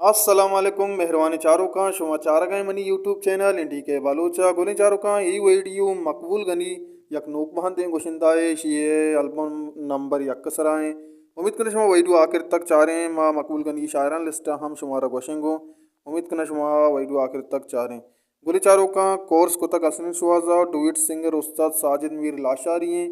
अस्सलाम वालेकुम मेहरबानी चारों का शुमा चार गए मनी यूट्यूब चैनल इंडी के बालूचा गोली चारों का ई वीडियो मकबूल गनी यक नोक बहन दें गोशिंदाए शिए एल्बम नंबर यक सराएं उम्मीद करने शुमा वीडियो आखिर तक चारें माँ मकबूल गनी शायरान लिस्ट हम शुमारा गोशेंगो उम्मीद करने शुमा वीडियो आखिर तक चारें गोली चारों का कोर्स को तक असनिन शुआजा डुइट सिंगर उस्ताद साजिद मीर लाशारी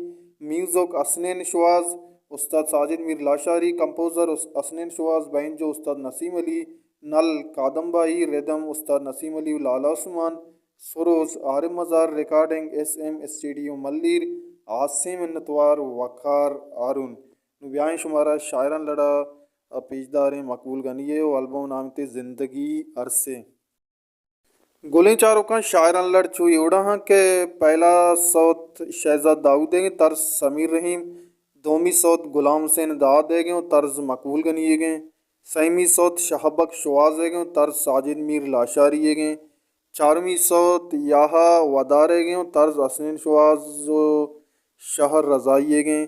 म्यूज़िक असनिन शुआज उस्ताद साजिद मीर लाशारी कंपोज़र असनिन शुआज बैंजो उस्ताद नसीम अली नल कादम्बाई रिदम उस्ताद नसीम अली लाला उस्मान सरोज आरिम मज़ार रिकॉर्डिंग SM स्टूडियो मल्लीर आसिम नतवार वकार आरुन ब्याह शुमारा शायरन लड़ा पेजदार मकबूल गनिए एल्बम नाम थे ज़िंदगी अरसे गोली चारों का शायरन लड़ चू एवड़ा हाँ के पहला सौत शहजाद दाऊद देंगे तर्ज समीर रहीम दोमी सौत गुलाम हुसैन दाद देंगे तर्ज मकबूल गनिए गए सहीमी सौत शहबक शवाज देंगे तर्ज साजिद मीर लाशारी गए चारवीं सौत याहा वदारे गए तर्ज असनिन शवाज शहर रजाई गए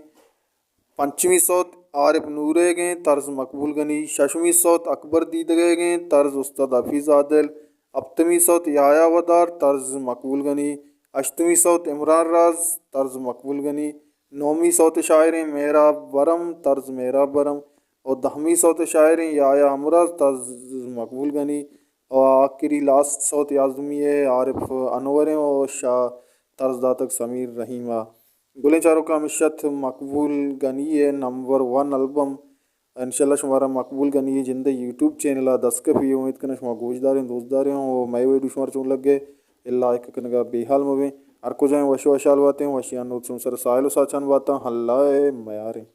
पंचवीं सौत आरिफ नूरे गए तर्ज मकबूल गनी शशवीं सौत अकबर दीद गए तर्ज उस्ताद हफीज़ आदिल अप्तवी सौत याया वदार तर्ज मकबूल गनी अष्टवीं सौत इमरान राज तर्ज मकबूल गनी नौवीं सौत शायर मेरा बरम तर्ज मेरा बरम और दहवीं सौत शायर याया अमराज तर्ज मकबूल गनी और आखिरी लास्ट सौत याजमी आरिफ अनवर और शाह तर्ज दातक समीर रहीमा गुलें चारों का मिशत मकबूल गनी है नंबर 1 एल्बम इंशाल्लाह शुमारा मकबूल गनी है जिंदे यूट्यूब चैनल दस के भी उम्मीद करना शुमा गोशदारें दोस्तदारें और मैं वे दुश्मन चुन लग गए इल्ला एक कनगा बेहाल मवे अर को जाए वशो वशाल बातें वशियान नोट सुन सर साहिल साचन बातें हल्ला मयारें